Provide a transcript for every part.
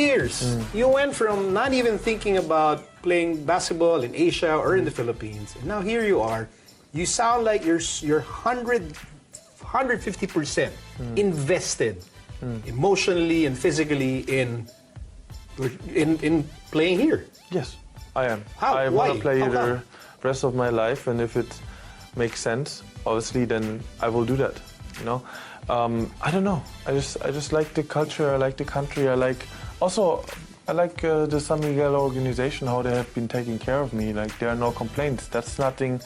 years, you went from not even thinking about playing basketball in Asia or in the Philippines, and now here you are. You sound like you're 150% invested emotionally and physically in playing here. Yes, I am. How? I Why? want to play How here come? the rest of my life, and if it makes sense, obviously, then I will do that. You know, I don't know. I just like the culture. I like the country. I like the San Miguel organization, how they have been taking care of me. Like, there are no complaints. That's nothing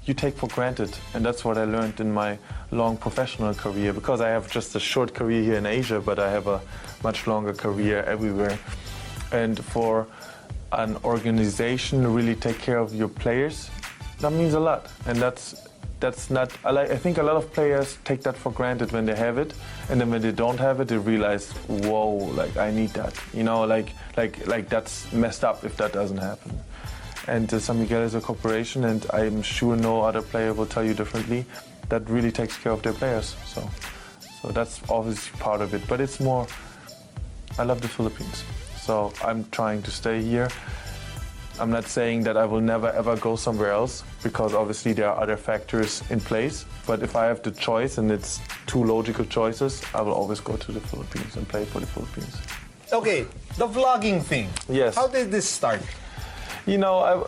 you take for granted, and that's what I learned in my long professional career, because I have just a short career here in Asia, but I have a much longer career everywhere. And for an organization to really take care of your players, that means a lot. And that's not, I think a lot of players take that for granted when they have it, and then when they don't have it, they realize, whoa, like, I need that. You know, like that's messed up if that doesn't happen. And San Miguel is a corporation, and I'm sure no other player will tell you differently, that really takes care of their players. So that's obviously part of it. But it's more, I love the Philippines. So I'm trying to stay here. I'm not saying that I will never ever go somewhere else, because obviously there are other factors in place. But if I have the choice, and it's two logical choices, I will always go to the Philippines and play for the Philippines. Okay, the vlogging thing. Yes. How did this start? You know,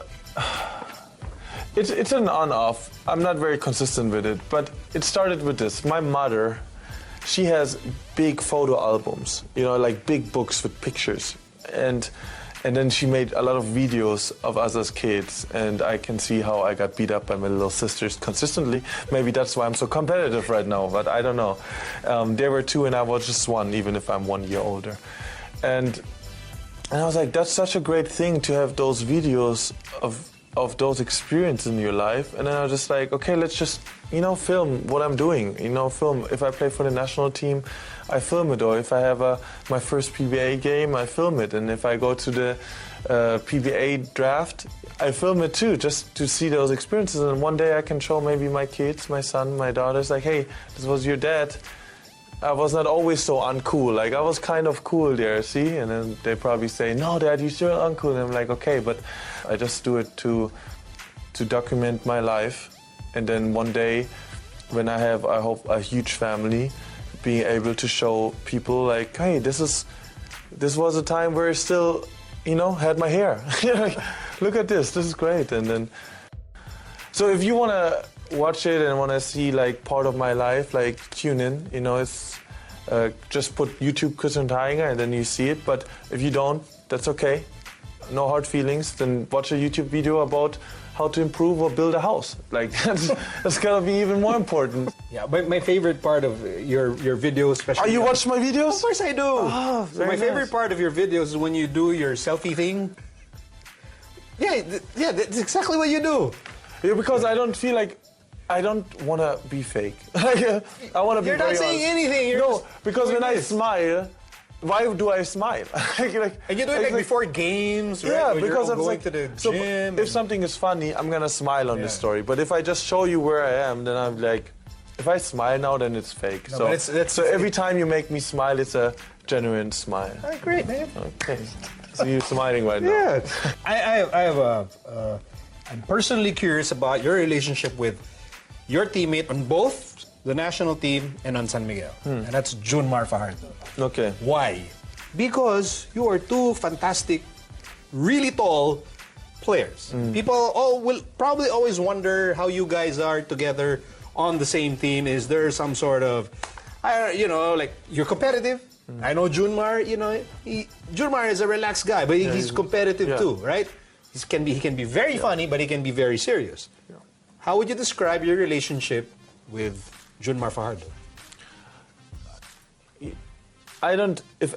it's an on-off. I'm not very consistent with it, but it started with this. My mother, she has big photo albums, you know, like big books with pictures. And then she made a lot of videos of us as kids, and I can see how I got beat up by my little sisters consistently. Maybe that's why I'm so competitive right now, but I don't know. There were two and I was just one, even if I'm 1 year older. And I was like, that's such a great thing to have those videos of those experiences in your life. And then I was just like, okay, let's just, you know, film what I'm doing. You know, film. If I play for the national team, I film it. Or if I have my first PBA game, I film it. And if I go to the PBA draft, I film it too, just to see those experiences. And one day I can show maybe my kids, my son, my daughters, like, hey, this was your dad. I was not always so uncool. Like, I was kind of cool there, see? And then they probably say, no, Dad, you're still uncool. And I'm like, okay, but I just do it to document my life. And then one day, when I have, I hope, a huge family, being able to show people like, hey, this was a time where I still, you know, had my hair. Like, look at this is great. And then, so if you want to watch it and want to see like part of my life, like, tune in. You know, it's just put YouTube Christian Standhardinger and then you see it. But if you don't, that's okay. No hard feelings. Then watch a YouTube video about how to improve or build a house. Like, that's gonna be even more important. Yeah, but my favorite part of your videos, especially. Oh, you watch my videos? Of course I do. Oh, so my favorite part of your videos is when you do your selfie thing. Yeah, that's exactly what you do. Yeah, because I don't feel like, I don't want to be fake. I want to be. You're not saying anything. No, because when I smile, why do I smile? And you do it like before games, right? Yeah, when because you're I'm going like, to the so gym. if something is funny, I'm gonna smile on the story. But if I just show you where I am, then I'm like, if I smile now, then it's fake. No, so every time you make me smile, it's a genuine smile. Oh, great, man. Okay, so you're smiling right now. Yeah, I have I'm personally curious about your relationship with your teammate on both the national team and on San Miguel, and that's Junmar Fajardo. Okay. Why? Because you are two fantastic, really tall players. People will probably always wonder how you guys are together on the same team. Is there some sort of, you know, like, you're competitive? I know Junmar, you know, Junmar is a relaxed guy, but he's competitive too, right? He can be very funny, but he can be very serious. Yeah. How would you describe your relationship with Junmar Fajardo? I don't. If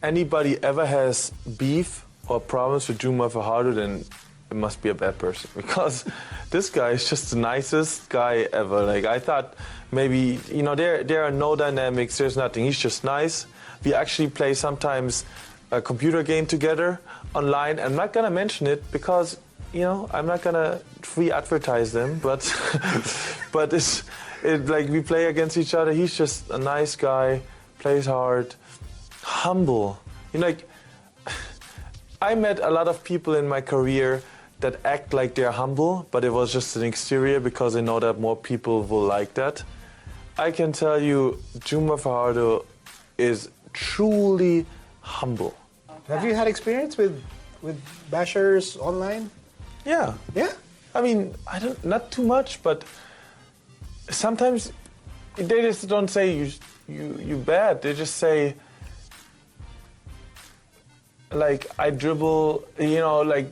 anybody ever has beef or problems with Junmar Fajardo, then it must be a bad person, because this guy is just the nicest guy ever. Like, I thought maybe, you know, there are no dynamics. There's nothing. He's just nice. We actually play sometimes a computer game together online. I'm not gonna mention it because, you know, I'm not gonna free advertise them, but like, we play against each other. He's just a nice guy, plays hard, humble, You know, like, I met a lot of people in my career that act like they're humble, but it was just an exterior because they know that more people will like that. I can tell you, Juma Fajardo is truly humble. Have you had experience with bashers online? Yeah. Yeah? I mean, not too much, but sometimes they just don't say you bad. They just say, like, I dribble, you know, like,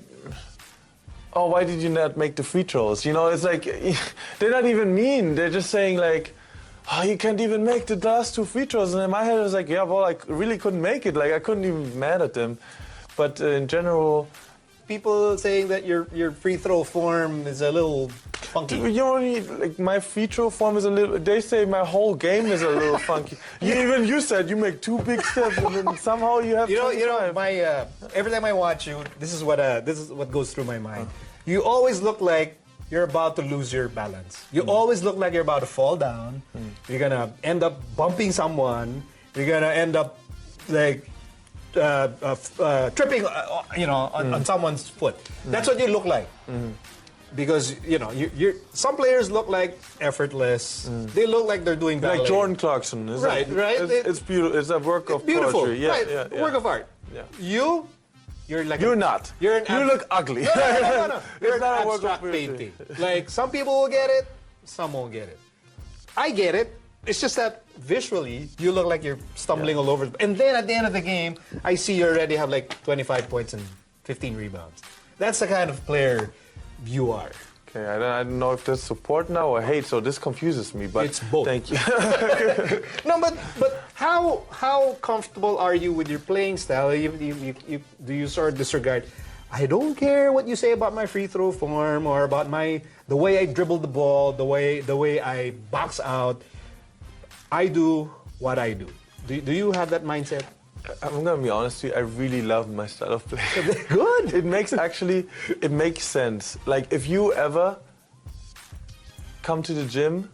oh, why did you not make the free throws? You know, it's like, they're not even mean. They're just saying, like, oh, you can't even make the last 2 free throws. And in my head, I was like, yeah, well, I really couldn't make it. Like, I couldn't even be mad at them. But in general... People saying that your free throw form is a little funky. You know, like, my free throw form is a little... They say my whole game is a little funky. Even you said you make 2 big steps and then somehow you have... You know, my every time I watch you, this is what goes through my mind. You always look like you're about to lose your balance. You always look like you're about to fall down. You're gonna end up bumping someone. You're gonna end up like tripping, on someone's foot. That's what you look like. Because you're some players look like effortless. They look like they're doing ballet. Like Jordan Clarkson, right? It's beautiful. It's a work of poetry. Yeah, right? Yeah. Work of art. Yeah. You're like you're not. You're an you look ugly. No. You're it's an not a work of abstract poetry. painting. Like some people will get it, some won't get it. I get it. It's just that visually you look like you're stumbling all over. And then at the end of the game, I see you already have like 25 points and 15 rebounds. That's the kind of player you are. Okay, I don't know if that's support now or hate, so this confuses me. But it's both. Thank you. No, but how comfortable are you with your playing style? Do you sort of disregard? I don't care what you say about my free throw form or about the way I dribble the ball, the way I box out. I do what I do. Do you have that mindset? I'm gonna be honest with you. I really love my style of play. Good. It makes sense. Like if you ever come to the gym,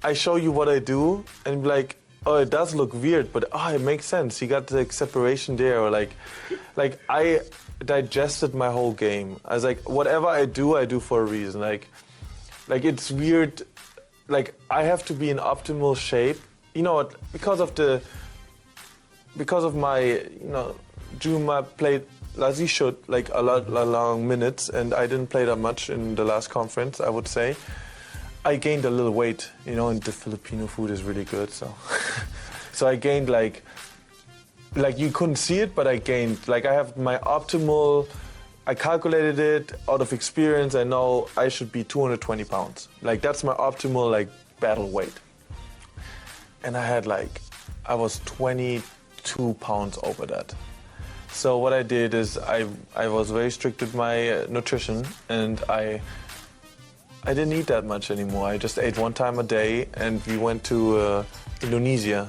I show you what I do, and be like, oh, it does look weird, but it makes sense. You got the separation there, or like I digested my whole game. I was like, whatever I do for a reason. Like it's weird. Like I have to be in optimal shape. You know what? Because of my, Juma played as he should, like a lot long minutes, and I didn't play that much in the last conference, I would say. I gained a little weight, and the Filipino food is really good, so. So I gained like you couldn't see it, but I gained, I have my optimal, I calculated it out of experience. I know I should be 220 pounds. Like that's my optimal, battle weight. And I was 22 pounds over that. So what I did is I was very strict with my nutrition, and I didn't eat that much anymore. I just ate 1 time a day, and we went to Indonesia,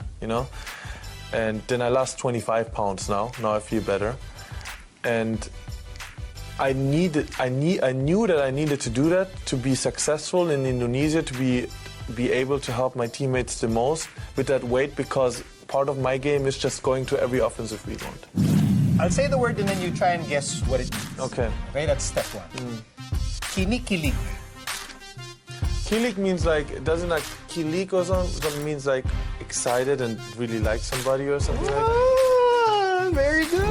and then I lost 25 pounds now. Now I feel better. And I knew that I needed to do that to be successful in Indonesia, to be able to help my teammates the most with that weight, because part of my game is just going to every offensive rebound. I'll say the word and then you try and guess what it means. Okay. Okay, that's step 1. Kinikilig. Kilig means doesn't kilig or something? It means excited and really like somebody or something like that? Very good.